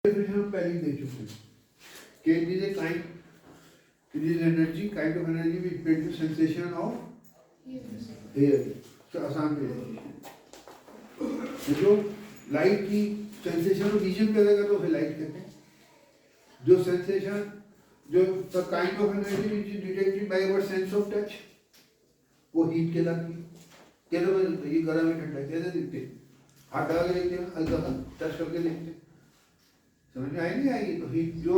हम पहले ही दे चुके हैं कि it is a kind, it is energy, kind of energy which produces sensation of hearing. तो आसान डेफिनेशन जो लाइट की सेंसेशन और विजन पैदा करता है उसे लाइट कहते हैं। जो सेंसेशन जो the kind of energy which is detected by our sense of touch वो हीट कहलाती है। कैसे बनती है? ये गर्म है ठंडा कैसे दिखते हैं? हाथ डाल के देखते हैं, हल्का सा टच करके देखते हैं, समझ में आई नहीं आएगी? तो हीट जो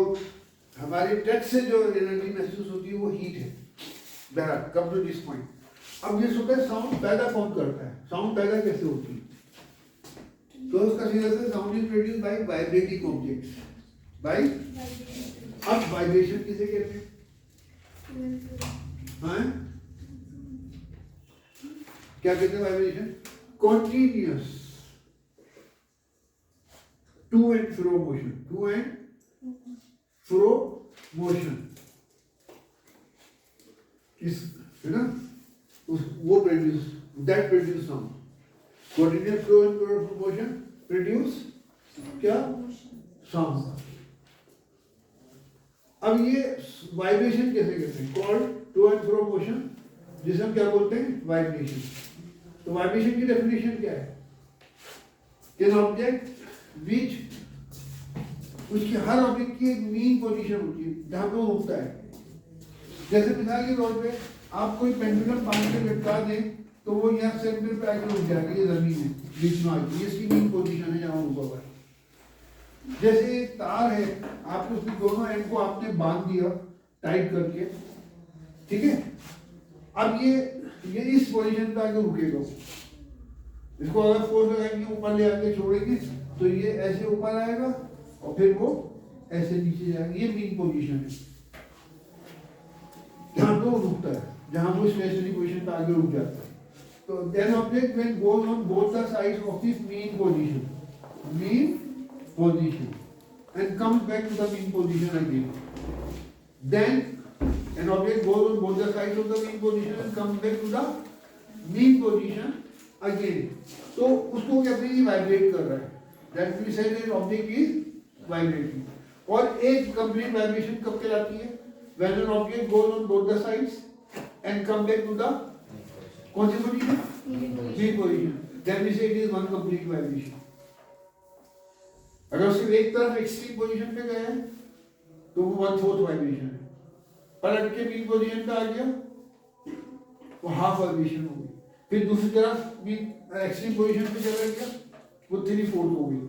हमारे टच से जो एनर्जी महसूस होती है वो हीट है। बहरहाल कम टू दिस पॉइंट। अब ये सुबह साउंड पैदा कौन करता है? साउंड पैदा कैसे होती है? तो उसका सीधा से sound is produce by vibrating objects by. अब वाइब्रेशन किसे कहते हैं? हाँ क्या कहते हैं vibration? Continuous to and fro motion, to and fro motion इस है ना वो produce that produce sound. Continuous flow and fro motion produce क्या? साउंड। अब ये वाइब्रेशन कैसे कहते हैं? Called to and fro motion, जिसे हम क्या बोलते हैं? वाइब्रेशन। तो वाइब्रेशन की डेफिनेशन क्या है? एन ऑब्जेक्ट विच उसकी हर ऑब्जेक्ट की एक मीन पोजीशन होती है जहां पे वो रुकता है। जैसे मिसाल के तौर पे आप कोई पेंडुलम बांध के लटका दें तो वो यहाँ सेंटर पे आके रुक जाएगा, ये जमीन है बीच में आएगी, ये इसकी मीन पोजीशन है जहाँ रुका हुआ है। जैसे एक तार है, आपने उसके दोनों एंड को आपने बांध दिया टाइट करके, ठीक है? अब ये इस पोजीशन पे आके रुकेगा। इसको अगर फोर्स लगाएंगे ऊपर ले आके छोड़ेंगे तो ये ऐसे ऊपर आएगा और फिर वो ऐसे नीचे जाएगा। ये मीन पोजीशन है जहां पे वो रुकता है, जहां वो स्टेशनरी पोजीशन पे आगे रुक जाता है। तो then object when goes on both the sides of this mean position and comes back to the mean position again. Then an object goes on both the sides of the mean position and comes back to the mean position again. तो उसको कहते हैं vibrate कर रहा है। That we say that object is vibrating. और एक complete vibration कब कहलाती है? When an object goes on both the sides and comes back to the कौन सी position? Mean position. Then we say it is one complete vibration. अगर सिर्फ एक तरफ एक्सट्रीम पोजीशन पे गया है तो वो 1/4 वाइब्रेशन है। पलट के मीन पोजीशन पे आ गया वो हाफ वाइब्रेशन हो गई। फिर दूसरी तरफ भी एक्सट्रीम पोजीशन पे चला गया वो 3/4 हो गई।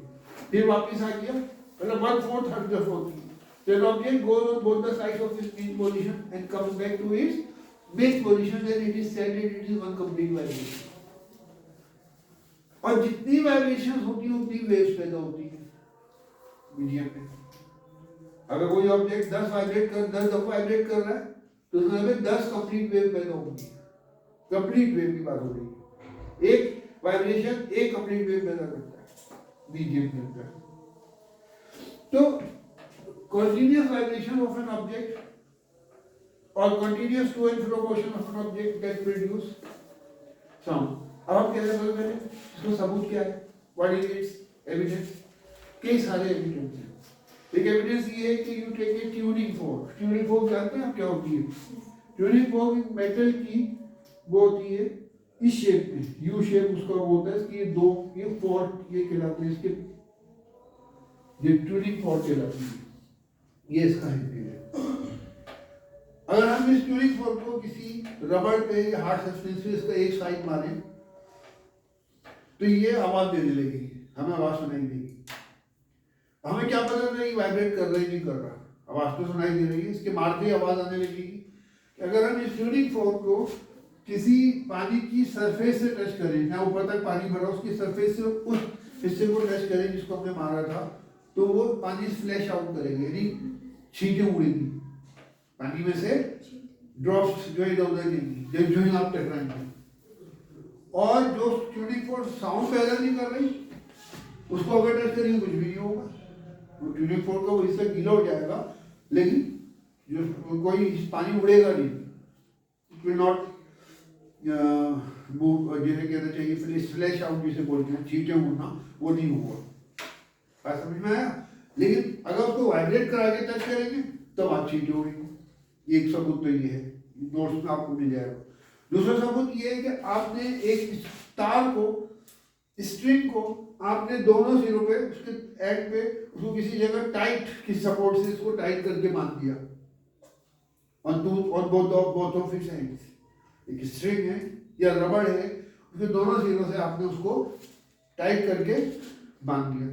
फिर वापस आ गया मतलब 1/4 1/3 होती है। So an object goes on both the sides of its mean position and comes back to its base position, then it is said that it is one complete vibration. और जितनी वाइब्रेशन होती है उतनी वेव्स पैदा होती है medium में। अगर कोई ऑब्जेक्ट 10 दफा वाइब्रेट कर रहा है तो उसमें 10 कंप्लीट वेव पैदा होगी। कंप्लीट वेव की बात हो रही है। एक वाइब्रेशन एक कंप्लीट वेव पैदा करता है मीडियम के अंदर। तो continuous vibration of an object और continuous to and fro motion of an object that produce sound. अब हम कैसे बोल रहे हैं? इसका सबूत क्या है? What is its evidence? कई सारे एविडेंस हैं। एक एविडेंस ये है कि you take a tuning fork. Tuning fork जानते हैं आप क्या होती है? ट्यूनिंग फोर्क मेटल की वो होती है इस शेप में, यू शेप उसका वो होता है। इसकी ये फोर्क ये कहलाते हैं, इसके ये ट्यूनिंग फोर्क कहलाती है। ये इसका है। अगर हम इस ट्यूनिंग फोर्क को किसी रबड़ पे या हार्ड सब्सटेंस पे इसका एक साइड मारें तो ये आवाज देने लगेगी, हमें आवाज सुनाई देगी। हमें क्या पता नहीं वाइब्रेट कर रहा है नहीं कर रहा, आवाज तो सुनाई दे रही है। इसके मारते ही आवाज आने लगेगी। अगर हम इस ट्यूनिंग फोर्क को किसी पानी की सरफेस से टच करें, ना ऊपर तक पानी भरा उसकी सरफेस से उस हिस्से को टच करें जिसको हमने मारा था, तो वो पानी स्प्लैश आउट करेगा, यानी छींटे उड़ेगी पानी में से, ड्रॉप्स जो इधर उधर गिरेंगी जब जो ही आप टकराएंगे। और जो ट्यूनिंग फोर्क साउंड पैदा नहीं कर रही उसको अगर टच करेंगे कुछ भी नहीं होगा। वो ट्यूनिंग फोर्क का वो हिस्सा गीला हो जाएगा लेकिन जो कोई पानी उड़ेगा नहीं। इट विल नॉट मूव, जिसे कहना चाहिए फ्लैश आउट जिसे बोलते हैं, छींटे उड़ना, वो नहीं हुआ। बात समझ में आया? लेकिन अगर उसको वाइब्रेट करा के टच करेंगे तो बात चेंज होगी। एक सबूत तो ये है, नोट्स में आपको मिल जाएगा। दूसरा सबूत ये है कि आपने एक तार को, स्ट्रिंग को आपने दोनों सिरों पे, उसके एंड पे उसको किसी जगह टाइट, किसी सपोर्ट से इसको टाइट करके बांध दिया on both of its ends. एक स्ट्रिंग है या रबड़ है, उसके दोनों सिरों से आपने उसको टाइट करके बांध दिया।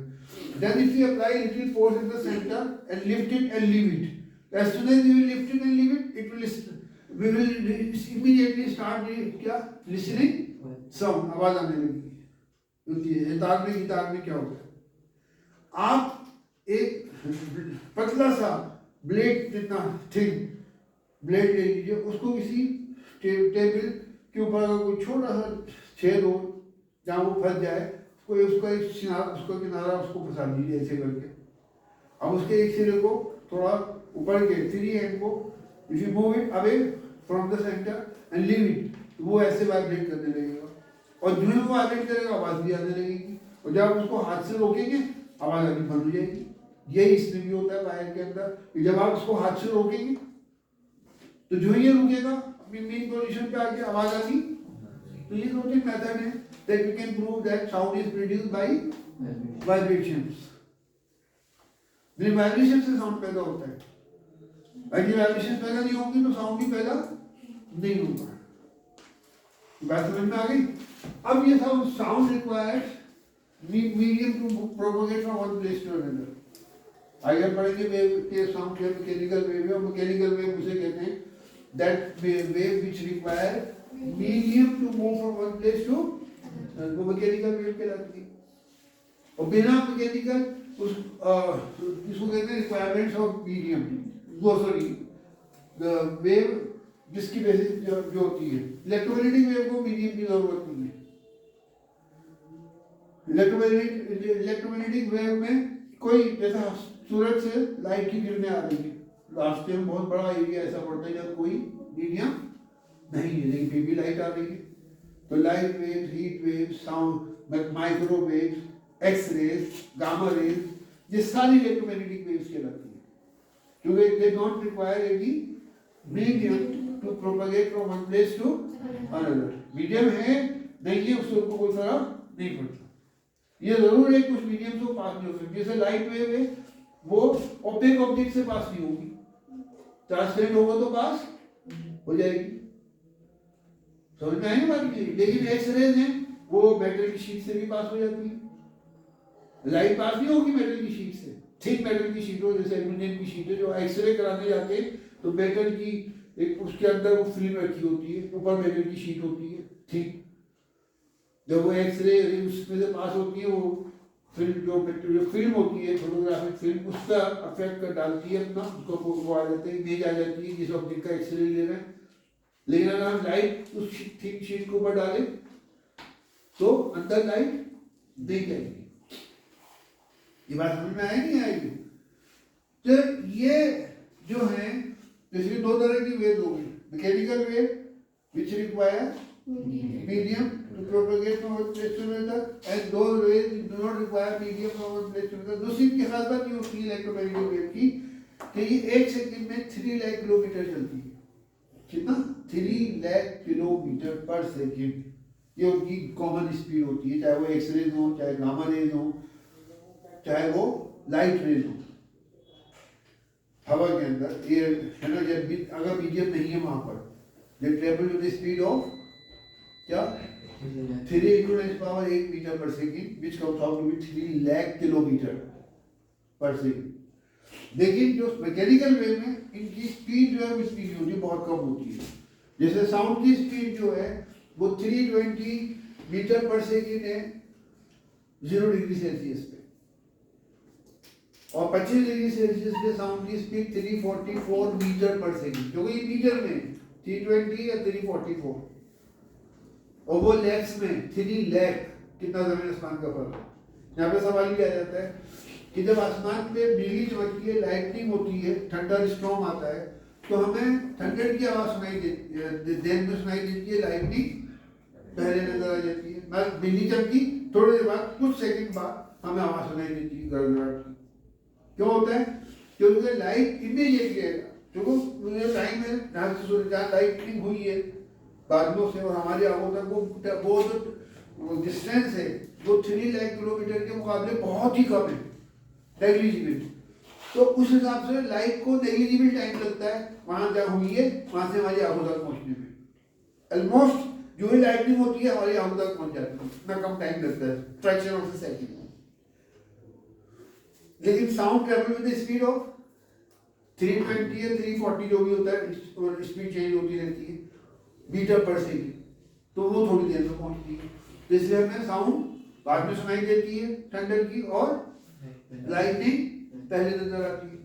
Then if you apply little force in the center and lift it and leave it, as soon as you will lift it and leave it, we will immediately start क्या listening sound, आवाज आने लगेगी। क्योंकि तार में क्या होता है, आप एक पतला सा ब्लेड जितना थिन ब्लेड ले लीजिए, उसको किसी टेबल के ऊपर अगर कोई छोटा सा छेद हो जहाँ वो फंस जाए, कोई उसका किनारा उसको फंसा दीजिए ऐसे करके। अब उसके एक सिरे को थोड़ा ऊपर के फ्री एंड को if you move it away from the centre and leave it, वो ऐसे वाइब्रेट करने लगेगा, और जो ही वो वाइब्रेट करेगा आवाज भी आने लगेगी, और जब आप उसको हाथ से रोकेंगे आवाज आनी बंद हो जाएगी। यही इसमें भी होता है वायर के अंदर, कि जब आप उसको हाथ से रोकेंगे तो जो ही ये रुकेगा अपनी मेन पोजीशन पे आके आवाज आनी। तो ये दो तीन मेथड है that we can prove that sound is produced by vibrations. The vibration से sound पैदा होता है, अगर वाइब्रेशन पैदा नहीं होगी तो साउंड भी पैदा नहीं होगा। बात समझ में आ गई? अब ये sound requires medium to propagate from one place to another. आगे पढ़ेंगे वेव के साउंड के मैकेनिकल वेव, और मैकेनिकल वेव उसे कहते हैं that wave which require medium to move from one place to, वो मैकेनिकल वेव कहलाती है। और बिना मैकेनिकल उस इसको कहते हैं रिक्वायरमेंट्स ऑफ मीडियम, वो सॉरी वेव जिसकी बेसिस जो होती है। इलेक्ट्रोमैग्नेटिक वेव को मीडियम की जरूरत नहीं है। इलेक्ट्रोमैग्नेटिक वेव में कोई जैसा सूरज से लाइट की किरणें आ रही है, रास्ते में बहुत बड़ा एरिया ऐसा पड़ता है जब कोई मीडियम नहीं है, लेकिन फिर भी लाइट आ रही है, तो light waves, heat waves, sound, microwaves, X rays, gamma rays, ये सारी इलेक्ट्रोमैग्नेटिक वेव्स कहलाती है, क्योंकि they don't require any medium to propagate from one place to another. Medium है नहीं है उससे उनको कोई फर्क नहीं पड़ता। ये जरूर है कुछ मीडियम से पास नहीं हो सकती, जैसे लाइट वेव है वो ओपेक ऑब्जेक्ट से पास नहीं होगी, ट्रांसपेरेंट होगा तो पास हो जाएगी। समझ में आएगी बात की? लेकिन एक्स रेज है वो मेटल की शीट से भी पास हो जाती है। लाइट पास नहीं होगी मेटल की शीट से, थिक मेटल की शीट हो, जैसे एल्यूमिनियम की शीट है, जो एक्सरे कराने जाते हैं तो मेटल की एक उसके अंदर वो फिल्म रखी होती है, ऊपर मेटल की शीट होती है ठीक। जब वो एक्सरे उसमें से पास होती है, वो फिल्म जो फिल्म होती है फोटोग्राफिक फिल्म, उसका अफेक्ट कर डालती है अपना, उसको वो आ जाते हैं, इमेज आ जाती है जिस ऑब्जेक्ट का एक्सरे ले रहे हैं। लेकिन अगर हम लाइट उस थिक शीट के ऊपर डालें तो अंदर लाइट नहीं जाएगी। ये बात समझ में आएगी नहीं आएगी? तो ये जो है जैसे दो तरह की वेव हो गई, mechanical wave which require medium to propagate from one place to another, and those waves do not require medium from one place to another। दूसरी की खासियत ये होती है इलेक्ट्रोमैग्नेटिक वेव की कि ये 1 सेकंड में 3 लाख किलोमीटर चलती है। कितना? 3 लाख किलोमीटर पर सेकंड, ये उनकी कॉमन स्पीड होती है, चाहे वो एक्स रेज हो, चाहे गामा रेज हो, चाहे वो लाइट रेज हो। हवा के अंदर एयर है ना, जब अगर मीडियम नहीं है वहां पर, they travel with the speed of क्या 3 × 10⁸ metre per second, which comes out to be 3 lakh kilometre per second. लेकिन जो मैकेनिकल वेव में इनकी स्पीड जो है स्पीड होती है बहुत कम होती है। जैसे साउंड की स्पीड जो है वो 320 मीटर पर सेकंड है 0 डिग्री सेल्सियस पे, और 25 डिग्री सेल्सियस पे साउंड की स्पीड 344 मीटर पर सेकंड, क्योंकि मीटर में 320 या 344, और वो लैक्स में 3 लाख, कितना जमीन आसमान का फर्क है। यहाँ पे सवाल ये आ जाता है कि जब आसमान पे बिजली चमकती है, लाइटनिंग होती है, थंडर स्टॉर्म आता है, तो हमें थंडर की आवाज सुनाई देती है, देर में सुनाई देती है, लाइटनिंग पहले नजर आ जाती है। मैं बिजली चमकी थोड़ी देर बाद, कुछ सेकंड बाद हमें आवाज सुनाई देती है गड़गड़ाहट की। क्यों होता है? क्योंकि लाइट इमीडिएटली आएगा। देखो मुझे टाइम है, यहाँ से सूर्य जहाँ लाइटिंग हुई है बादलों से और हमारी आंखों तक, वो जो डिस्टेंस है वो 3 लाख किलोमीटर के मुकाबले बहुत ही कम है, नेग्लिजिबल। तो उस हिसाब से लाइट को नेग्लिजिबल टाइम लगता है वहाँ जहाँ हुई है वहाँ से हमारी आंखों तक पहुँचने में। ऑलमोस्ट जो ही लाइटिंग होती है हमारी आंखों तक पहुँच जाती है, इतना कम टाइम लगता है, फ्रैक्शन ऑफ द सेकंड। लेकिन sound travel with the speed of 320 या 340 जो भी होता है, और स्पीड चेंज होती रहती है मीटर पर सेकंड, तो वो थोड़ी देर में पहुंचती है। तो इसलिए हमें साउंड बाद में सुनाई देती है थंडर की, और लाइटनिंग पहले नजर आती है।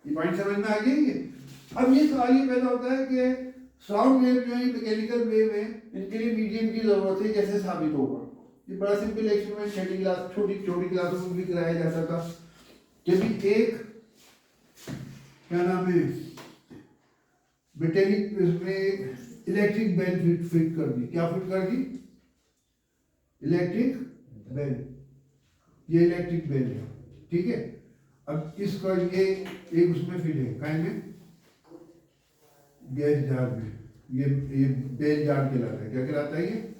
ये पॉइंट समझ में आ गया ये? अब ये सवाल ये पैदा होता है कि साउंड वेव जो है मैकेनिकल वेव है, इनके लिए मीडियम की जरूरत है, कैसे साबित होगा? ये बड़ा सिंपल एक्सपेरिमेंट छठी क्लास छोटी क्लासों में भी कराया जाता था। जब एक क्या नाम है ब्रिटेनिक इसमें इलेक्ट्रिक बेल फिट कर दी। क्या फिट कर दी? Electric bell. ये इलेक्ट्रिक बेल है, ठीक है। अब इसका ये एक उसमें फिट है, कहीं में गैस जार में, ये बेल जार कहलाता है। क्या कहलाता है ये?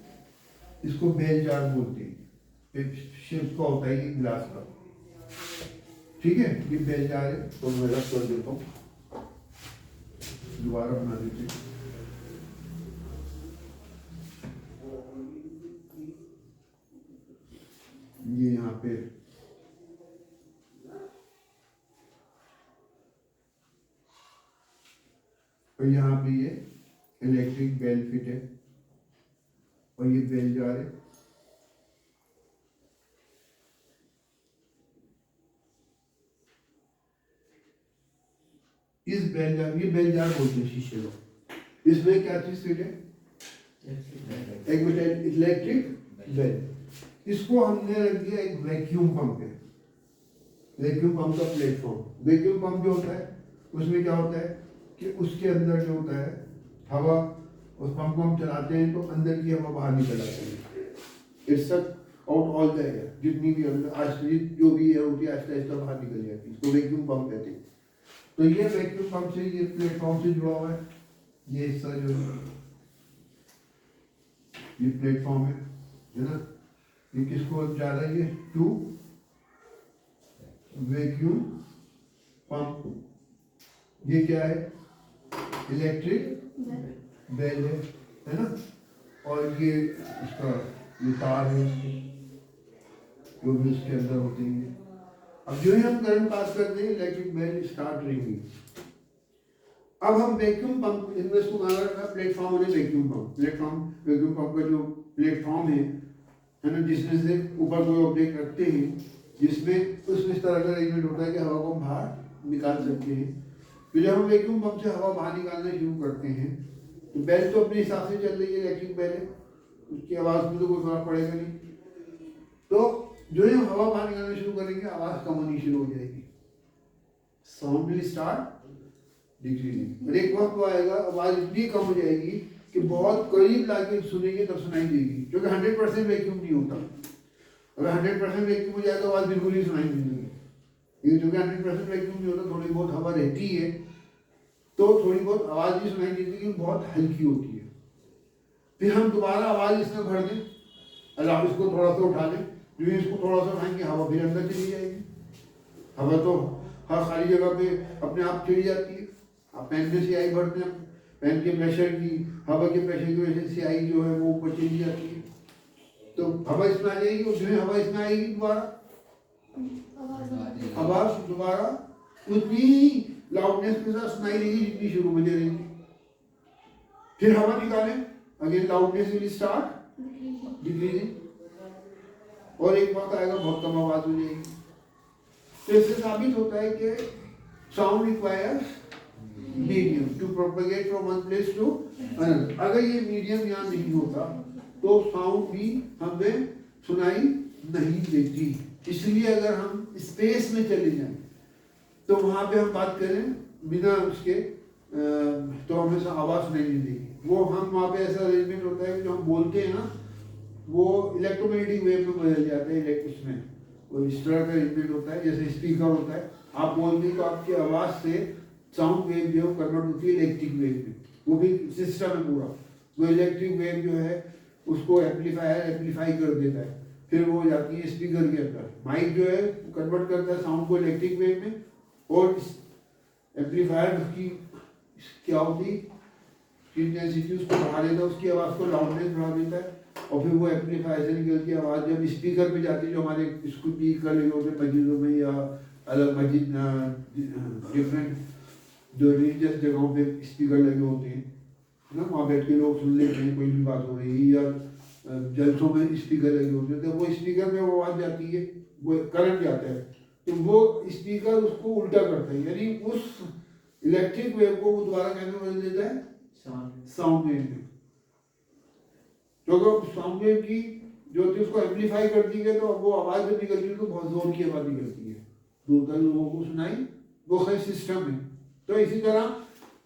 इसको बेल जार बोलते हैं। शेप का होता है ये ग्लास का, ठीक है। ये बेल जार है, तो मैं रख कर देता हूँ, दोबारा बना देते हैं। ये यहाँ पे और यहाँ पे ये इलेक्ट्रिक बेल फिट है, और ये बेल जार है। इस बेल जार, ये बेल जार बोलते हैं शीशे को। इसमें क्या चीज फिट है? एक मिनट, इलेक्ट्रिक बेल। इसको हमने रख दिया एक वैक्यूम पंप है, वैक्यूम पंप का प्लेटफॉर्म। वैक्यूम पंप जो होता है उसमें क्या होता है कि उसके अंदर जो होता है हवा, उस पंप को हम चलाते हैं तो अंदर की हवा बाहर निकल आती है। It's out all the air, जितनी भी अंदर आश्रित जो भी एयर होती है आहिस्ता आहिस्ता बाहर निकल जाती है, इसको वैक्यूम पंप कहते हैं। तो ये वैक्यूम पंप से, ये प्लेटफॉर्म से जुड़ा हुआ है। ये हिस्सा जो ये प्लेटफॉर्म है ना, ये किसको जा रहा है? ये टू वैक्यूम पंप। ये क्या है? इलेक्ट्रिक बेल है ना। और ये इसका ये तार है जो भी इसके अंदर होते हैं। अब जो ही हम करंट पास करते हैं इलेक्ट्रिक बेल स्टार्ट रिंगिंग। अब हम वैक्यूम पंप, इनमें इसको बना रखा प्लेटफॉर्म और vacuum pump. Platform, vacuum pump का जो प्लेटफॉर्म है ना, जिसमें से ऊपर कोई ऑब्जेक्ट रखते हैं, जिसमें उसमें इस तरह का अरेंजमेंट होता है कि हवा को बाहर निकाल सकते हैं। फिर जब हम वैक्यूम पंप से हवा बाहर निकालना शुरू करते हैं तो बेल तो अपने हिसाब से चल रही है, इलेक्ट्रिक बेल है, उसकी आवाज़ में तो कोई फर्क पड़ेगा नहीं। तो जो ही हम हवा बाहर निकालना शुरू करेंगे आवाज़ कम होनी शुरू हो जाएगी, साउंड विल स्टार्ट डिक्रीजिंग। और एक वक्त आएगा आवाज़ इतनी कम हो जाएगी कि बहुत करीब लाके सुनेंगे तब सुनाई देगी, क्योंकि 100% वैक्यूम नहीं होता। अगर 100% वैक्यूम हो जाए तो आवाज़ बिल्कुल ही सुनाई नहीं देगी। ये चूँकि 100% वैक्यूम नहीं होता, थोड़ी बहुत हवा रहती है तो थोड़ी बहुत आवाज़ भी सुनाई देती है, लेकिन बहुत हल्की होती है। फिर हम दोबारा आवाज़ इसमें भर दें, अल्लाह इसको थोड़ा सा उठा दें, जो इसको थोड़ा सा उठाएंगे हवा फिर अंदर चली जाएगी। हवा तो हर खाली जगह पे अपने आप चली जाती है। आप पेन में स्याही भरते हैं, पेन के प्रेशर की, हवा के प्रेशर की वजह से स्याही जो है वो ऊपर चली जाती है, तो हवा इसमें आ जाएगी। और जो है हवा इसमें आएगी दोबारा आवाज़ दोबारा उतनी ही लाउडनेस के साथ सुनाई देगी जितनी शुरू में दे रही थी। फिर हवा निकालें, again loudness will start decreasing, और एक वक्त आएगा बहुत कम आवाज हो जाएगी। तो इससे साबित होता है कि sound requires medium to propagate from one place to another. अगर ये मीडियम यहाँ नहीं होता तो साउंड भी हमें सुनाई नहीं देती। इसलिए अगर हम स्पेस में चले जाएं तो वहाँ पे हम बात करें बिना उसके तो हमें आवाज़ सुनाई नहीं देगी। वो हम वहाँ पे ऐसा अरेंजमेंट होता है कि जो हम बोलते हैं ना वो इलेक्ट्रोमैग्नेटिक वेव में बदल जाते हैं, उसमें कोई इस तरह का अरेंजमेंट होता है, जैसे स्पीकर होता है, आप बोलते हैं तो आपकी आवाज़ से साउंड वेव जो कन्वर्ट होती है इलेक्ट्रिक वेव में, वो भी सिस्टम है पूरा। वो इलेक्ट्रिक वेव जो है उसको एम्पलीफाई कर देता है, फिर वो हो जाती है स्पीकर के अंदर। माइक जो है कन्वर्ट करता है साउंड को इलेक्ट्रिक वेव में, और एम्पलीफायर उसकी क्या होती इंटेंसिटी उसको बढ़ा देता है, उसकी आवाज़ को लाउडनेस बढ़ा देता है, और फिर वो एम्पलीफायर से निकलती है आवाज़ जब स्पीकर पे जाती है, जो हमारे स्पीकर लगे होते हैं मस्जिदों में या अलग मस्जिद डिफरेंट जो रिलीजियस जगहों पे स्पीकर लगे होते हैं ना, वहाँ बैठ के लोग सुन लेते हैं कोई भी बात हो रही है, या जलसों में स्पीकर लगे होते हैं, तो वो स्पीकर में वो आवाज़ जाती है, वो करंट जाता है, तो वो स्पीकर उसको उल्टा करता है, यानी उस इलेक्ट्रिक वेव को वो दोबारा कैसे बदल देता है साउंड वेव में। क्योंकि साउंड वेव की जो होती है उसको एम्पलीफाई करती है, तो वो आवाज़ जब निकलती है तो बहुत जोर की आवाज़ निकलती है, दूर तक लोगों को सुनाई, वो खैर सिस्टम है। तो इसी तरह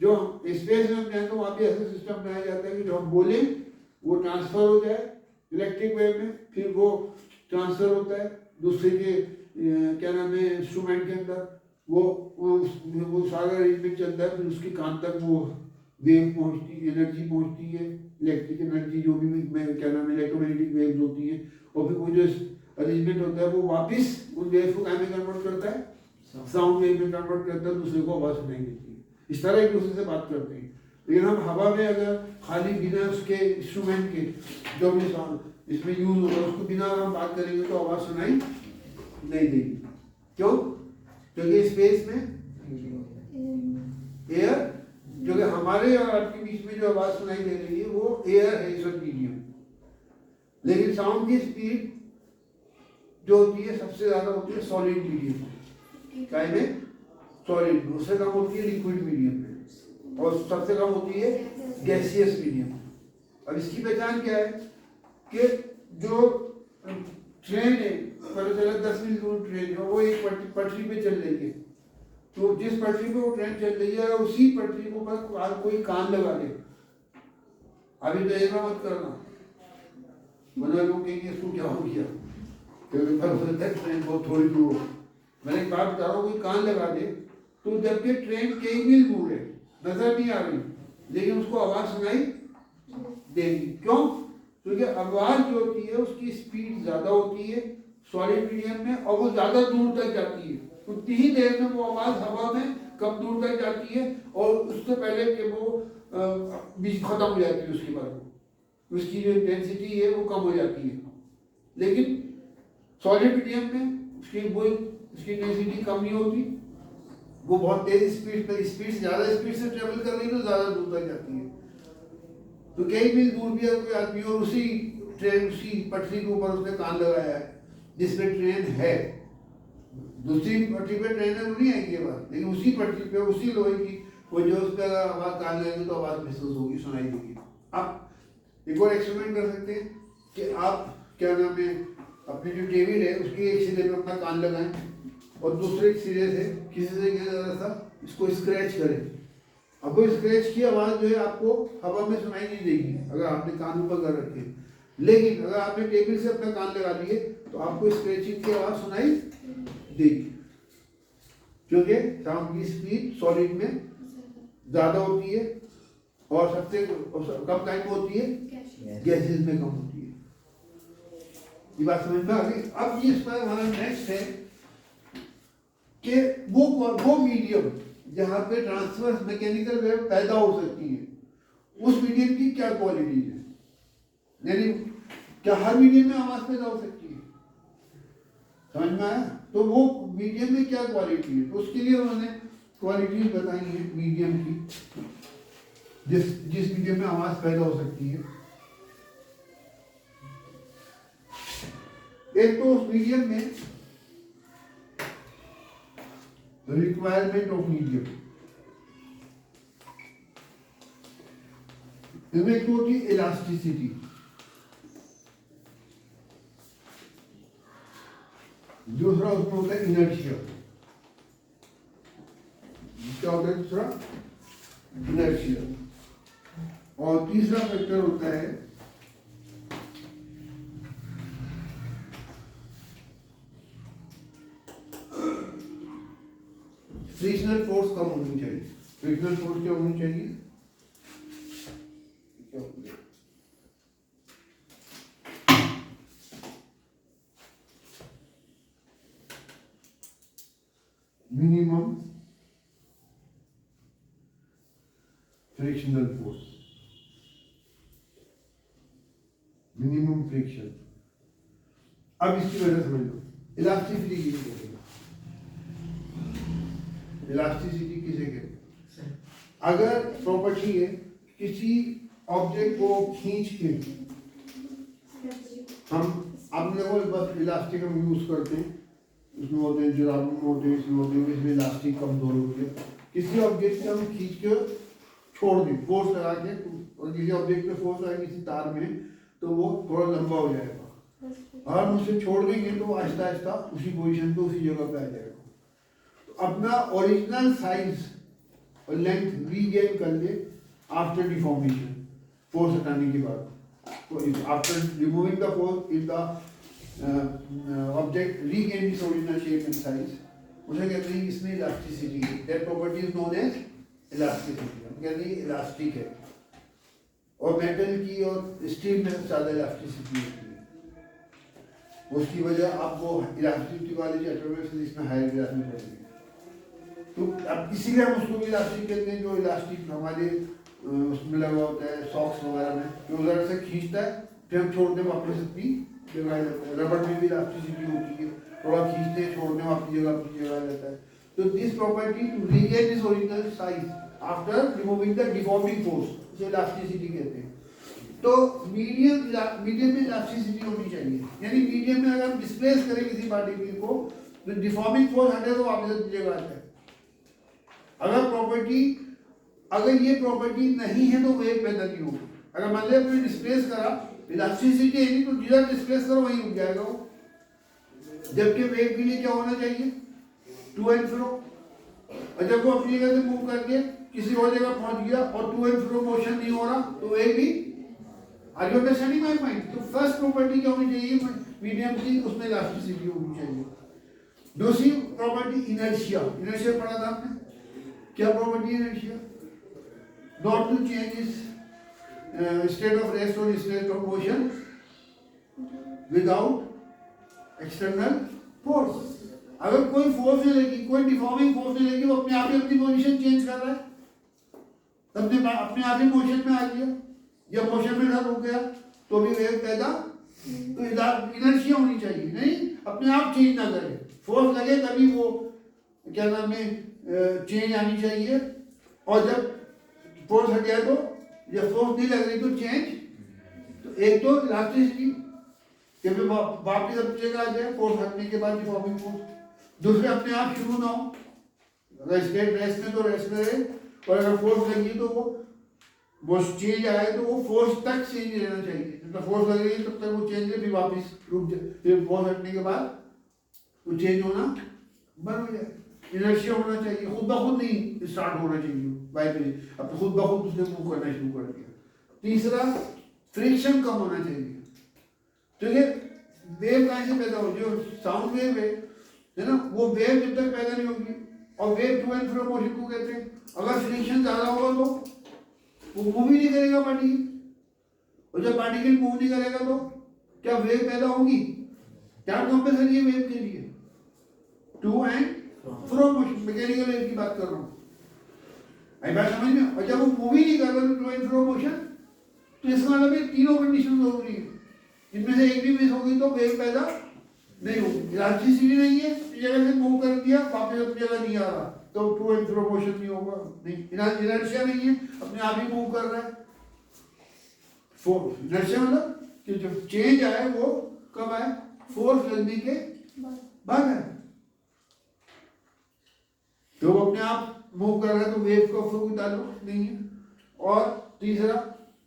जो स्पेस में हम जाए तो वहाँ भी ऐसा सिस्टम बनाया जाता है कि जो हम बोलें वो ट्रांसफर हो जाए इलेक्ट्रिक वेव में, फिर वो ट्रांसफर होता है दूसरे के क्या नाम है इंस्ट्रूमेंट के अंदर, वो सारा अरेंजमेंट चलता है, फिर उसके कान तक वो वेव पहुँचती, एनर्जी पहुँचती है, इलेक्ट्रिक एनर्जी जो भी क्या नाम है इलेक्ट्रोमैग्नेटिक वेव्स होती हैं, और फिर वो जो अरेंजमेंट होता है वो वापस उन वेव को क्या में कन्वर्ट करता है, साउंड वेव में कन्वर्ट करता है, दूसरे को आवाज़ सुनाई देती है। इस तरह एक दूसरे से बात करते हैं। लेकिन हम हवा में अगर खाली बिना उसके इंस्ट्रूमेंट के जो भी साउंड इसमें यूज होगा उसको बिना अगर हम बात करेंगे तो आवाज़ सुनाई नहीं देगी। क्यों? क्योंकि स्पेस में एयर, जो कि हमारे और आपके बीच में जो आवाज़ सुनाई दे रही है वो एयर है, इस मीडियम। लेकिन साउंड की स्पीड जो होती है सबसे ज़्यादा होती है सॉलिड मीडियम, क्या में सॉलिड, उससे कम होती है लिक्विड मीडियम में, और सबसे कम होती है गैसियस मीडियम। अब इसकी पहचान क्या है कि जो ट्रेन है, पता चला 10 मील दूर ट्रेन है, वो एक पटरी पे चल रही है, तो जिस पटरी पे वो ट्रेन चल रही है उसी पटरी को पर कोई कान लगा दे, अभी तो ऐसा मत करना, वरना लोग कहेंगे इसको क्या हो गया, क्योंकि ट्रेन बहुत थोड़ी दूर हो। मैंने एक बात बता रहा हूँ, कोई कान लगा दे तो जबकि ट्रेन कई मील दूर है, नजर नहीं आ रही, लेकिन उसको आवाज़ सुनाई देगी। क्यों? क्योंकि आवाज़ जो होती है उसकी स्पीड ज़्यादा होती है सॉलिड मीडियम में, और वो ज़्यादा दूर तक जाती है, उतनी ही देर में वो आवाज़ हवा में कम दूर तक जाती है, और उससे पहले कि वो बीच खत्म हो जाती है, उसके बाद उसकी जो इंटेंसिटी है वो कम हो जाती है। लेकिन सॉलिड मीडियम में उसकी इंटेंसिटी कम नहीं होती, वो बहुत तेज स्पीड से ज़्यादा स्पीड से ट्रेवल कर रही है तो ज़्यादा दूर तक जाती है। तो कई मील दूर भी कोई आदमी और उसी ट्रेन उसी पटरी के ऊपर उसने कान लगाया है जिसमें ट्रेन है, दूसरी पटरी पे ट्रेन है वो नहीं आएगी ये बात, लेकिन उसी पटरी पे उसी लोहे की वो जो उस पर आवाज़ कान लगाएंगे तो आवाज़ महसूस होगी, सुनाई देगी। आप एक और एक्सपेरिमेंट कर सकते हैं कि आप क्या नाम है अपनी जो टेबल है उसकी एक सिरे पे अपना कान लगाएं और दूसरे सिरे से किसी से ज़रा सा इसको स्क्रैच करें। अब वो स्क्रैच की आवाज़ जो है आपको हवा में सुनाई नहीं देगी अगर आपने कान ऊपर कर रखे, लेकिन अगर आपने टेबल से अपना कान लगा लिए तो आपको स्क्रैचिंग की आवाज़ सुनाई देगी, क्योंकि साउंड की स्पीड सॉलिड में ज़्यादा होती है और सबसे कम टाइम होती है गैसेस में कम होती है। ये बात समझ में आ गई। अब ये इस पर हमारा नेक्स्ट है कि वो मीडियम जहाँ पे ट्रांसवर्स मैकेनिकल वेव पैदा हो सकती है, उस मीडियम की क्या क्वालिटीज है, यानी क्या हर मीडियम में आवाज़ पैदा हो सकती है, समझ में आया? तो वो मीडियम में क्या क्वालिटी है, तो उसके लिए उन्होंने क्वालिटीज बताई है मीडियम की, जिस मीडियम में आवाज़ पैदा हो सकती है। एक तो उस मीडियम में रिक्वायरमेंट ऑफ मीडियम, इसमें एक होती है इलास्टिसिटी, दूसरा उसमें होता है इनर्शिया, क्या होता है दूसरा इनर्शिया, और तीसरा फैक्टर होता है फ्रिक्शनल फोर्स कम होनी चाहिए। फ्रिक्शनल फोर्स क्या होनी चाहिए? Minimum frictional force, minimum friction. अब इसकी वजह समझ लो, इलास्टिसिटी किसे कहते हैं? इलास्टिसिटी किसे कहते हैं? अगर प्रॉपर्टी है किसी ऑब्जेक्ट को खींच के हम अपने को बस इलास्टिक हम यूज करते हैं, उसमें होते हैं जुराब में होते हैं, इसमें होते हैं, इसमें इलास्टिक कमजोर होती है। किसी ऑब्जेक्ट को हम खींच के छोड़ दें फोर्स लगा के, और किसी ऑब्जेक्ट पे फोर्स आए किसी तार में तो वो थोड़ा लंबा हो जाएगा, और हम उसे छोड़ देंगे तो आहिस्ता आहिस्ता उसी पोजीशन पे उसी जगह पे आ जाएगा। तो अपना ओरिजिनल साइज और लेंथ रीगेन कर ले आफ्टर डिफॉर्मेशन, फोर्स हटाने के बाद। तो after removing the force if the object regain its original shape and size, उसे कहते हैं इसमें इलास्टिसिटी है। That property is known as elasticity. हम कहते हैं इलास्टिक है, और मेटल की और स्टील में ज़्यादा इलास्टिसिटी होती है। उसकी वजह आपको इलास्टिसिटी वाले चैप्टर में इसमें हायर क्लास में पढ़ेंगे। तो अब इसीलिए हम उसको भी इलास्टिक कहते हैं, जो इलास्टिक हमारे उसमें लगा होता है सॉक्स वगैरह में, जो ज़रा से खींचता है फिर हम छोड़ने वापस अपनी जगह आ जाता है। रबड़ में भी इलास्टिसिटी होती है, थोड़ा खींचते हैं छोड़ने अपनी जगह आ जाता है। तो this property to regain this original size after removing the deforming force, इसे इलास्टिसिटी कहते हैं। तो मीडियम में इलास्टिसिटी होनी चाहिए, यानी मीडियम में अगर हम डिस्प्लेस करें किसी पार्टिकल को तो डिफॉर्मिंग फोर्स हटे तो वापस अपनी जगह आता है। अगर ये प्रॉपर्टी नहीं है तो वेव पैदा नहीं होगी। अगर मान लिया आपने डिस्प्लेस करा, इलास्टिसिटी है नहीं, तो जिधर डिस्प्लेस करो वहीं रुक जाएगा वो। जबकि वेव के लिए क्या होना चाहिए? To and fro. और जब वो अपनी जगह से मूव करके किसी और जगह पहुंच गया और टू एंड फ्रो मोशन नहीं हो रहा तो वेव भी, are you understanding my point? तो फर्स्ट प्रॉपर्टी क्या होनी चाहिए मीडियम की? उसमें इलास्टिसिटी होनी चाहिए। दूसरी प्रॉपर्टी इनर्शिया। इनर्शिया पढ़ा था आपने, क्या प्रॉपर्टी है inertia? Not to change is state of rest और state of motion without external force. अगर कोई फोर्स नहीं लगी, कोई डिफॉर्मिंग फोर्स नहीं लगी, वो अपने आप ही अपनी पोजीशन चेंज कर रहा है, अपने आप ही मोशन में आ गया, या मोशन में खड़ा हो गया तो भी वेव पैदा। तो इनर्शिया होनी चाहिए, नहीं अपने आप चेंज ना करे, फोर्स लगे तभी वो क्या नाम है चेंज आनी चाहिए। और जब फोर्स हट गया तो, जब फोर्स नहीं लग रही तो चेंज। तो एक तो इलास्टिसिटी, जब वापस अपनी जगह आ जाए फोर्स हटने के बाद डिफॉर्मिंग फोर्स। दूसरे अपने आप शुरू ना हो, अगर स्टेट रेस्ट में तो रेस्ट में रहे, और अगर फोर्स लगी तो वो चेंज आए तो वो फोर्स तक चेंज नहीं रहना चाहिए। जब तक फोर्स लग रही है तब तक वो चेंज है, फिर वापस रुक जाए, फिर फोर्स हटने के बाद वो चेंज होना बंद हो जाए। इनर्शिया होना चाहिए, खुद ब खुद नहीं स्टार्ट होना चाहिए वाइब्रेशन, अब खुद ब खुद उसने मूव करना शुरू कर दिया। तीसरा फ्रिक्शन कम होना चाहिए। तो ये वेव कहाँ से पैदा हो? जो साउंड वेव है ना, वो वेव जब तक पैदा नहीं होगी, और wave to and fro motion को कहते हैं। अगर फ्रिक्शन ज्यादा होगा तो वो मूव ही नहीं करेगा पार्टिकल, और जब पार्टिकल मूव नहीं करेगा तो क्या वेव पैदा होगी? क्या कंपल्सरी है वेव के लिए? To and fro motion, mechanical wave की बात कर रहा हूँ, आई बात समझ में? और जब वो मूव ही नहीं कर रहा टू एंड फ्रो मोशन, तो इसका मतलब ये तीनों कंडीशन हो रही है, इनमें से एक भी मिस होगी तो वेव पैदा नहीं होगी। इलास्टिसिटी नहीं है, जगह से मूव कर दिया वापस अपनी जगह नहीं आ रहा तो टू एंड फ्रो मोशन नहीं होगा। नहीं, इनर्शिया नहीं है, अपने आप ही मूव कर रहा है। फोर्स इनर्शिया मतलब कि जब चेंज आए वो कब आए? फोर्स लगने के बाद आए। तो वो अपने आप मूव कर रहा है तो वेव का कोई ताल्लुक नहीं है। और तीसरा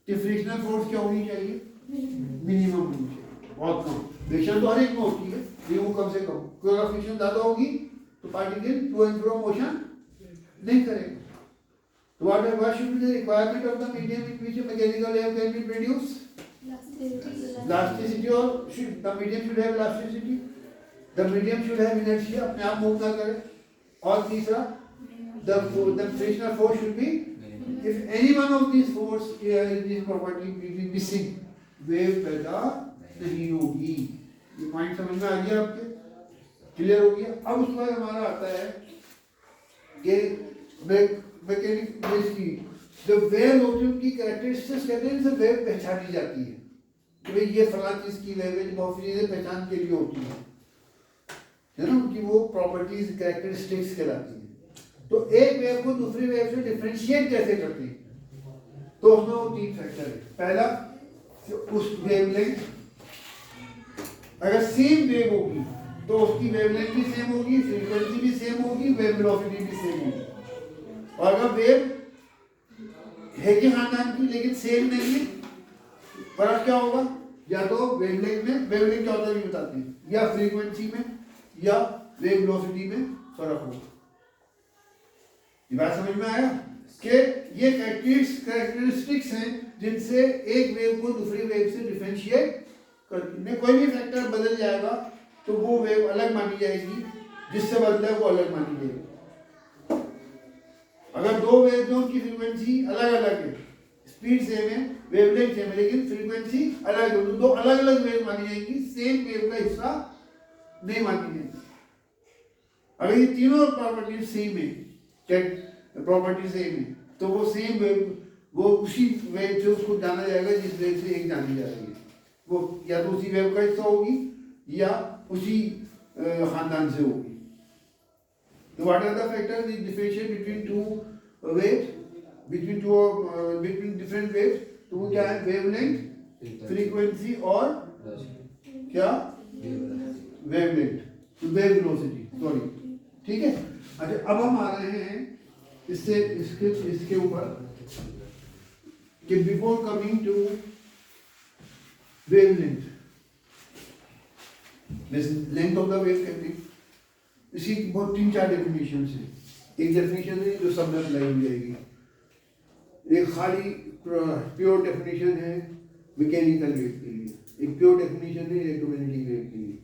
कि फ्रिक्शनल फोर्स क्या होनी चाहिए? मिनिमम होनी चाहिए, बहुत कम। फ्रिक्शन तो हर एक में होती है, ये वो कम से कम, क्योंकि अगर फ्रिक्शन ज्यादा होगी तो particle to and fro motion नहीं करेगा। तो what should be the requirement of the medium in which a mechanical wave can be produced? Elasticity, or the medium should have elasticity, the medium should have inertia, अपने आप move ना करे। और तीसरा the frictional force should be, if any one of these force in this property will be missing, wave पैदा नहीं होगी। ये पॉइंट समझ में आ गया आपके, क्लियर हो गया। अब उसके बाद हमारा आता है कि मैकेनिक वेव्स की जो वेव होती है उनकी कैरेक्टरिस्टिक्स कहते हैं, जिससे वेव पहचानी जाती है कि भाई ये फला चीज की वेव है, बहुत सी चीजें पहचान के लिए होती है ना, उनकी वो प्रॉपर्टीज कैरेक्टरिस्टिक्स कहलाती है। तो एक वेव को दूसरी वेव से डिफरेंशिएट कैसे करते हैं, तो उसमें वो तीन फैक्टर है। पहला, उस वेवलेंथ, अगर सेम वेव होगी तो उसकी वेवलेंथ भी सेम होगी, फ्रीक्वेंसी भी सेम होगी, वेव वेलोसिटी भी सेम होगी। और अगर वेव है कि खानदान की लेकिन सेम नहीं है, फर्क क्या होगा, या तो वेवलेंथ में, वेवलेंथ क्या होता है ये बताते हैं, या फ्रीक्वेंसी में या वेव वेलोसिटी में फर्क होगा। ये बात समझ में आया कि ये कैरेक्टरिस्टिक्स हैं जिनसे एक वेव को दूसरी वेव से डिफरेंशिएट करने, कोई भी फैक्टर बदल जाएगा तो वो वेव अलग मानी जाएगी, जिससे बदला है वो अलग मानी जाएगी। अगर दो वेव जो उनकी फ्रीक्वेंसी अलग अलग है, स्पीड सेम है, वेवलेंथ सेम है, लेकिन फ्रीक्वेंसी अलग है, तो दो अलग अलग वेव मानी जाएंगी, सेम वेव का हिस्सा नहीं मानी जाएगी। अगर ये तीनों प्रॉपर्टी सेम है, प्रॉपर्टी सेम है, तो वो सेम वेव, वो उसी वेव से उसको जाना जाएगा जिस वेव से एक जानी जा रही है, वो या तो उसी वेव का हिस्सा होगी या उसी खानदान से होगी। तो what are the factors that differentiate between two waves, between different waves, तो वो क्या है, वेवलेंथ, फ्रीक्वेंसी और क्या, वेवलेंथ, वेव वेलोसिटी, सॉरी, ठीक है। अच्छा, अब हम आ रहे हैं इससे इसके ऊपर कि before coming to wavelength, length of the wave कहते हैं, इसी बहुत तीन चार डेफिनेशन है। एक डेफिनेशन है जो सब में अप्लाई हो जाएगी, एक खाली प्योर डेफिनेशन है मैकेनिकल वेव के लिए, एक प्योर डेफिनेशन है इलेक्ट्रोमैग्नेटिक वेव के लिए,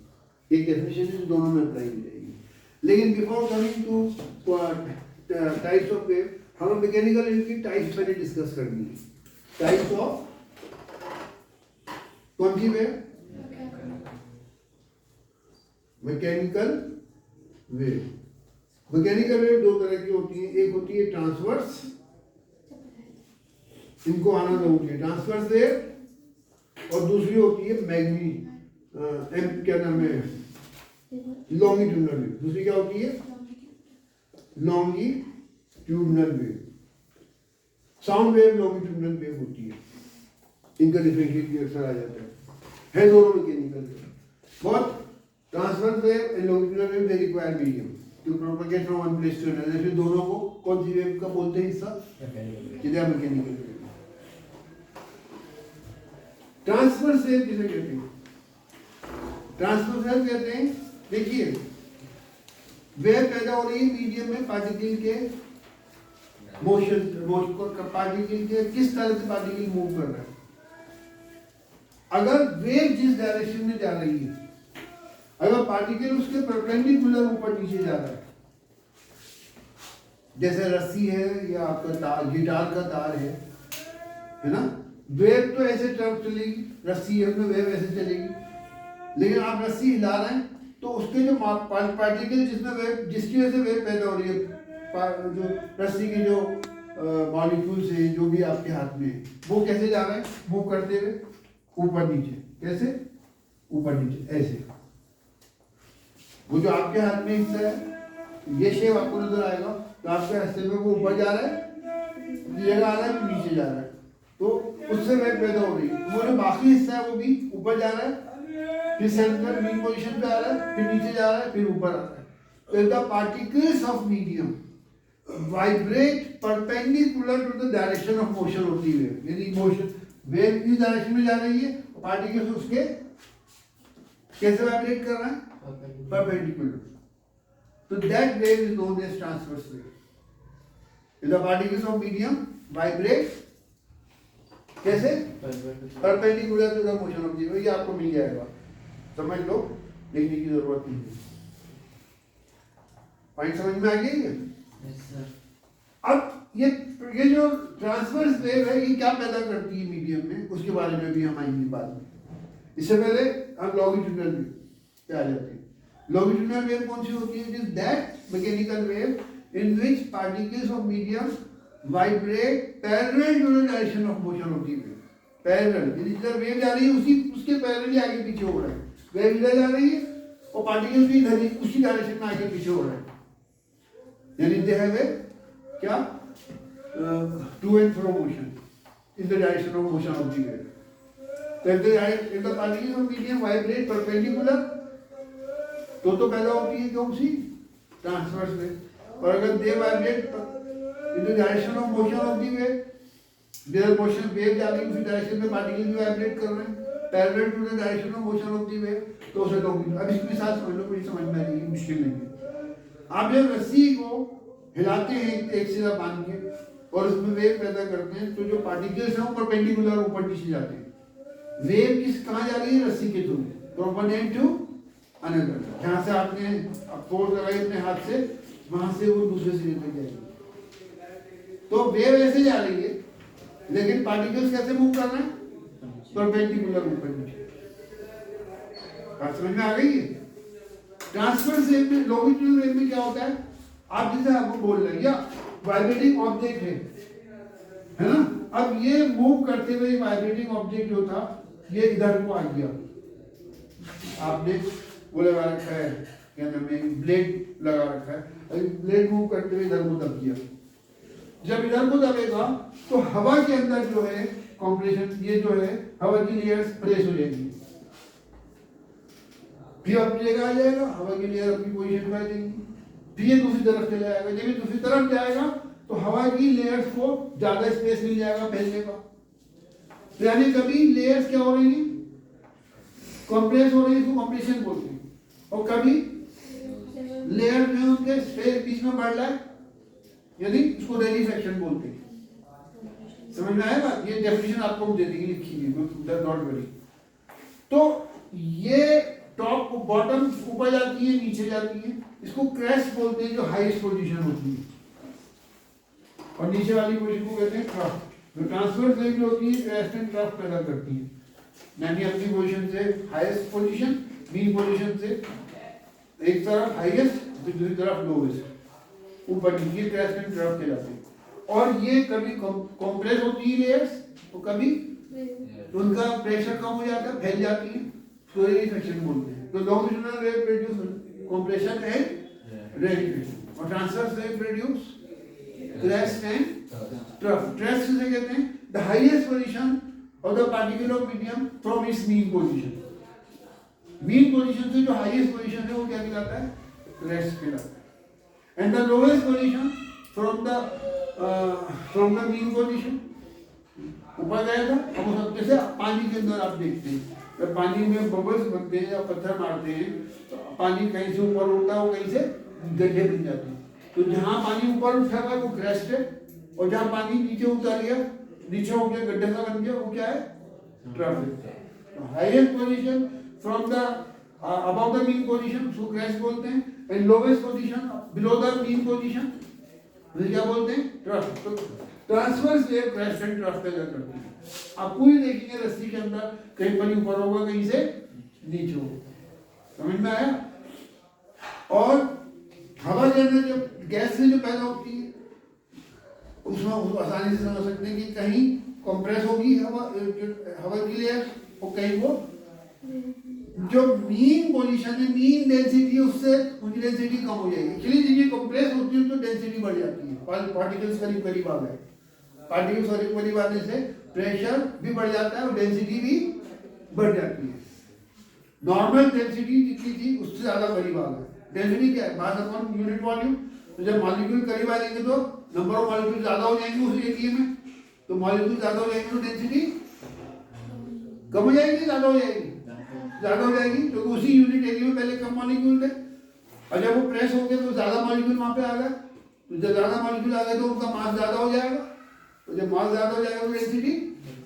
एक डेफिनेशन है दोनों में अप्लाई हो जाएगी। लेकिन before coming to types of wave, हम मैकेनिकल वेव की टाइप्स पहले डिस्कस करनी है। टाइप्स ऑफ कौन सी wave, mechanical wave. Mechanical wave दो तरह की होती है, एक होती है ट्रांसवर्स, इनको आना तो होती है ट्रांसवर्स वेव, और दूसरी होती है मैग्नी क्या नाम है, लॉन्गिट्यूडनल वेव। दूसरी क्या होती है, longitudinal wave. Sound wave longitudinal wave होती है, इनका डिफरेंशिएट अक्सर आ जाता है दोनों मैकेनिकल वेव। बहुत transverse wave and longitudinal wave they require medium to propagate from one place to another. जैसे दोनों को कौन सी वेव का बोलते हैं हिस्सा, मैकेनिकल वेव। ट्रांसवर्स वेव किसे कहते हैं, ट्रांसवर्स वेव कहते हैं, देखिए वेव पैदा हो रही है मीडियम में पार्टिकल के मोशन, पार्टिकल के किस तरह से पार्टिकल मूव कर रहा है। अगर वेव जिस डायरेक्शन में जा रही है, अगर पार्टिकल उसके परपेंडिकुलर ऊपर नीचे जा रहा है, जैसे रस्सी है या आपका तार, गिटार का तार है ना, वेव तो ऐसे चलेगी, रस्सी है उसमें वेव ऐसे चलेगी, लेकिन आप रस्सी हिला रहे हैं तो उसके जो पार्टिकल जिसमें वेव, जिसकी वजह से वेव पैदा हो रही है, जो रस्सी के जो मॉलिक्यूल्स हैं जो भी आपके हाथ में है, वो कैसे जा रहे हैं, मूव करते हुए ऊपर नीचे, कैसे, ऊपर नीचे ऐसे। वो जो आपके हाथ में हिस्सा है, ये शेप आपको नजर आएगा, तो आपके हिस्से में वो ऊपर जा रहा है, ये आ रहा है, नीचे जा रहा है, तो उससे वेव पैदा हो रही है। वो जो बाकी हिस्सा है वो भी ऊपर जा रहा है, फिर सेंटर मीन पोजीशन पे आ रहा है, फिर नीचे जा रहा है, फिर ऊपर आ रहा है। तो the particles of medium vibrate perpendicular to the direction of motion of the wave. यदि मोशन वेव इस डायरेक्शन में जा रही है, पार्टिकल्स उसके कैसे वाइब्रेट कर रहा है, परपेंडिकुलर। तो that wave is known as transverse wave. The particles of medium vibrate कैसे, perpendicular to the motion of the wave. ये आपको मिल जाएगा, समझ लो, लिखने की जरूरत नहीं है। पॉइंट समझ में आ गई है? Yes sir. अब ये जो ट्रांसवर्स वेव है ये क्या पैदा करती है मीडियम में, उसके बारे में भी हम आएंगे बाद में। इससे पहले हम लॉन्गिट्यूडनल वेव पे आ जाते हैं। लॉन्गिट्यूडनल वेव कौन सी होती है? It is that mechanical wave in which particles of medium vibrate parallel to the direction of motion of the wave. Parallel, जिधर वेव जा रही है उसी उसके पैरेलल आगे पीछे हो रहा है। वेव इधर जा रही है और पार्टिकल भी इधर ही उसी डायरेक्शन में आगे पीछे हो रहा है, यानी दे हैव ए क्या to and fro motion in the direction of motion of the wave. तो if the particles of medium vibrate perpendicular तो पैदा होती है कौन सी? Transverse wave. और अगर they vibrate in the direction of motion of the wave, there motion wave जा रही है उसी डायरेक्शन में पार्टिकल भी वाइब्रेट कर रहे हैं parallel to the direction of motion of the wave, तो उसे लॉन्गिट्यूड। अब इसकी साथ समझ लो, कोई समझ में आएगी, मुश्किल नहीं है। आप जब रस्सी को हिलाते हैं एक सीधा बांध के और उसमें वेव पैदा करते हैं, तो जो पार्टिकल्स हैं वो परपेंडिकुलर ऊपर नीचे जाते हैं। वेव किस कहाँ जा रही है? रस्सी के through, from one end to another. जहाँ से आपने फोर्स लगाई अपने हाथ से, वहां से वो दूसरे सिरे तक जाएगी। तो वेव ऐसे जा रही है, लेकिन पार्टिकल्स कैसे मूव कर रहे हैं? परपेंडिकुलर ऊपर नीचे। बात समझ में आ गई है? ट्रांसवर्स वेव में, लॉन्गिट्यूडनल वेव में क्या होता है? आप जैसे आपको बोल रहे हैं या वाइब्रेटिंग ऑब्जेक्ट है ना, अब ये मूव करते हुए वाइब्रेटिंग ऑब्जेक्ट जो था ये इधर को आ गया, आपने वो लगा रखा है, क्या नाम है, ब्लेड लगा रखा है, ब्लेड मूव करते हुए इधर को दब गया। जब इधर को दबेगा तो हवा के अंदर जो है कॉम्प्रेशन, ये जो है हवा की लेयर्स प्रेस हो जाएगी, फिर अपनी जगह आ जाएगा, हवा की लेयर अपनी पोजीशन पर देंगी, फिर ये दूसरी तरफ चला जाएगा। जब ये दूसरी तरफ जाएगा तो हवा की लेयर्स को ज्यादा स्पेस मिल जाएगा फैलने का। तो यानी कभी लेयर्स क्या हो रही है? कंप्रेस हो रही है, इसको कंप्रेशन बोलते हैं। और कभी लेयर में उनके स्पेस बीच में बढ़ रहा है, यानी इसको रेडिफेक्शन बोलते हैं। समझ में आएगा? ये डेफिनेशन आपको हम दे देंगे लिखी हुई, नॉट वरी। तो ये टॉप बॉटम ऊपर जाती है, नीचे जाती है, इसको क्रेस्ट बोलते हैं, जो हाईएस्ट पोजीशन होती है। और नीचे वाली पोजीशन को कहते हैं ट्रफ। जो ट्रांसवर्स वेव जो होती है क्रेस्ट एंड ट्रफ पैदा करती है, यानी अपनी पोजीशन से हाईएस्ट पोजीशन, मीन पोजीशन से एक तरफ हाईएस्ट, दूसरी तरफ लोवेस्ट, ऊपर नीचे क्रेस्ट एंड ट्रफ कहलाते हैं। और ये कभी कंप्रेस होती है लेयर्स, तो कभी उनका प्रेशर कम हो जाता है, फैल जाती है, तो रेडिफेक्शन बोलते हैं। तो longitudinal wave produce compression and rarefaction, और transverse wave produce crest and trough. Trough से कहते हैं the highest position of the particle of medium from its mean position. Mean position से जो हाईएस्ट पोजीशन है वो क्या कहलाता है? क्रेस्ट कहलाता है। And the lowest position from the mean position, ऊपर गया था। अब सब जैसे पानी के अंदर आप देखते हैं, जब पानी में बबल्स बनते हैं या पत्थर मारते हैं तो पानी कहीं से ऊपर उठता है, वो कहीं से गड्ढे बन जाते हैं। तो जहाँ पानी ऊपर उठा है वो क्रेस्ट है, और जहाँ पानी नीचे उतर गया, नीचे हो गया, गड्ढे सा बन गया, वो क्या है? ट्रफ है। Highest position from the above the mean position उसको क्रेस्ट बोलते हैं, and lowest position below the mean position क्या बोलते हैं? ट्रफ। तो transverse wave crest and trough पैदा करती है। आप पूरी देखेंगे रस्सी के अंदर, कहीं पानी ऊपर होगा, कहीं से नीचे होगा। समझ में आया? और हवा के अंदर जब गैस से जो पैदा होती है, उसमें उसको आसानी से समझ सकते हैं कि कहीं कंप्रेस होगी हवा की लेयर, और कहीं वो जो मीन पोजीशन है, मीन डेंसिटी, उससे उनकी डेंसिटी कम हो जाएगी। एक्चुअली जब ये कंप्रेस होती है तो डेंसिटी बढ़ जाती है, पार्टिकल्स करीब करीब आ गए, पार्टिकल्स करीब करीब आने से प्रेशर भी बढ़ जाता है और डेंसिटी भी बढ़ जाती है। नॉर्मल डेंसिटी जितनी थी उससे ज्यादा करीब आ गए। डेंसिटी क्या है? Mass upon unit volume. तो जब मॉलिक्यूल करीब आ जाएंगे तो नंबर ऑफ मॉलिक्यूल ज्यादा हो जाएंगे उस एरिया में, तो मॉलिक्यूल ज्यादा हो जाएंगे तो डेंसिटी कम हो जाएगी, ज्यादा हो जाएगी? ज्यादा हो जाएगी, क्योंकि उसी यूनिट एरिया में पहले कम मॉलिक्यूल थे, और जब वो प्रेस हो गए तो ज्यादा मॉलिक्यूल वहां पे आ गए। तो जब ज्यादा मॉलिक्यूल आ गए तो उनका मास ज्यादा हो जाएगा, तो जब मास ज्यादा हो जाएगा तो डेंसिटी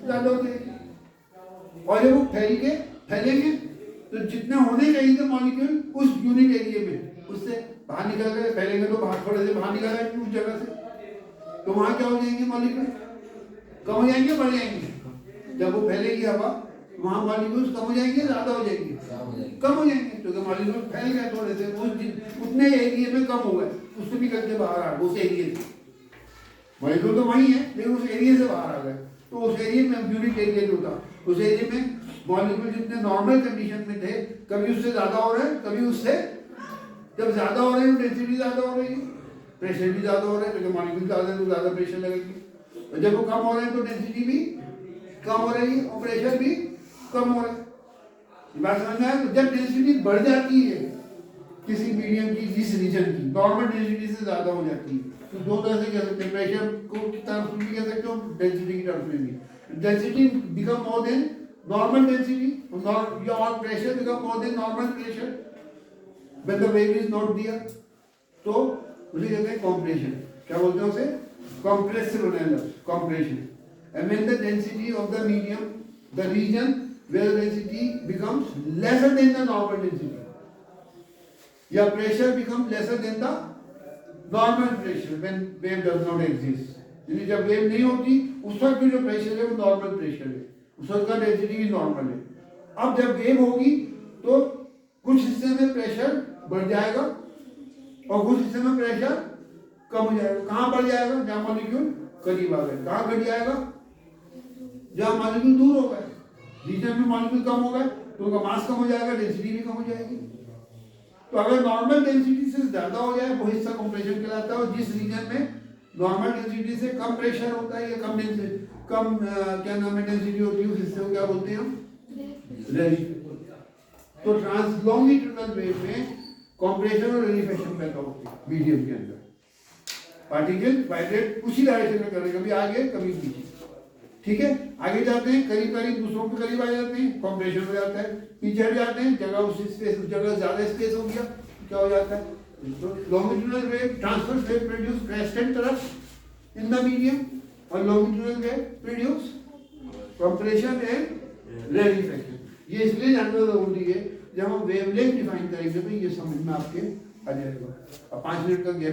ज्यादा हो जाएगी। और जब वो फैलेंगे तो जितने होने चाहिए थे मॉलिक्यूल उस यूनिट एरिया में, उससे बाहर निकल गए, फैलेंगे तो बाहर थोड़े से बाहर निकल गए उस जगह से, तो वहां क्या हो जाएंगे मॉलिक्यूल? कम हो जाएंगे, बढ़ जाएंगे? जब वो फैलेगी हवा, वहां मॉलिक्यूल्स कम हो जाएंगे, ज्यादा हो जाएंगे? कम हो जाएंगे, क्योंकि मॉलिक्यूल फैल गए थोड़े से, उतने एरिया में कम हो गए, उससे निकल के बाहर आ गए उस एरिया से। मॉलिक्यूल तो वही है लेकिन उस एरिया से बाहर आ गए, तो उस एरिया में यूनिट एरिया जो था, उस एरिया में मॉलिक्यूल जितने नॉर्मल कंडीशन में थे, कभी उससे ज्यादा हो रहे हैं, कभी उससे, जब ज्यादा हो रहे हैं डेंसिटी ज्यादा हो रही है, प्रेशर भी ज्यादा हो रहा है, क्योंकि मॉलिक्यूल ज्यादा है तो ज्यादा प्रेशर लगेगी, और जब वो कम हो रहे हैं तो डेंसिटी भी कम हो रही है और प्रेशर भी कम हो रहा है। बात समझ में आया? तो जब डेंसिटी बढ़ जाती है किसी मीडियम की, जिस रीजन की, नॉर्मल डेंसिटी से ज्यादा हो जाती है, तो दो तरह से कह सकते हैं, प्रेशर को टर्म्स में भी कह सकते हो, डेंसिटी की टर्म्स में भी। Density become more than normal density, और pressure become more than normal pressure when the wave is not there, तो उसे कहते हैं कॉम्प्रेशन। क्या बोलते हैं उसे? Compressive analysis, compression. And when the density of the medium, the region where the density becomes lesser than the normal density, या pressure becomes lesser than the normal pressure when wave does not exist. यानी जब wave नहीं होती उस वक्त भी जो pressure है वो नॉर्मल प्रेशर है, उस वक्त का डेंसिटी भी नॉर्मल है। अब जब वेव होगी तो कुछ हिस्से में प्रेशर बढ़ जाएगा और कुछ हिस्से में प्रेशर कम हो जाएगा। कहाँ बढ़ जाएगा? जहाँ मॉलिक्यूल करीब आ गए। कहाँ घट जाएगा? जहाँ मॉलिक्यूल दूर हो गए। रीजन में मॉलिक्यूल कम हो गए तो उनका मास कम हो जाएगा, डेंसिटी भी कम हो जाएगी। तो अगर नॉर्मल डेंसिटी से ज्यादा हो जाए वो हिस्सा कंप्रेशन कहलाता है, और जिस रीजन में नॉर्मल डेंसिटी से कम प्रेशर होता है या कम क्या नाम है डेंसिटी होती है, उस हिस्से को क्या बोलते हैं हम? रेरिफिकेशन। तो ट्रांसलॉन्गिट्यूडनल वेव में कंप्रेशन और रेरिफिकेशन पैदा होती है मीडियम के अंदर। पार्टिकल वाइब्रेट उसी डायरेक्शन में करेगा, कभी आगे कभी पीछे। ठीक है, आगे जाते हैं, करीब करीब दूसरों के करीब आ जाते हैं, कंप्रेशन हो जाता है। पीछे हट जाते हैं, जगह उसी स्पेस, उस जगह ज्यादा स्पेस हो गया, क्या हो जाता है? Longitudinal wave, transverse wave produce crescent thrust in the medium, और longitudinal wave produce compression and rarefaction. ये इसलिए जानना जरूरी है, जब हम वेवलेंथ डिफाइन करेंगे तो ये समझ में आपके आ जाएगा। अब 5 मिनट का गैप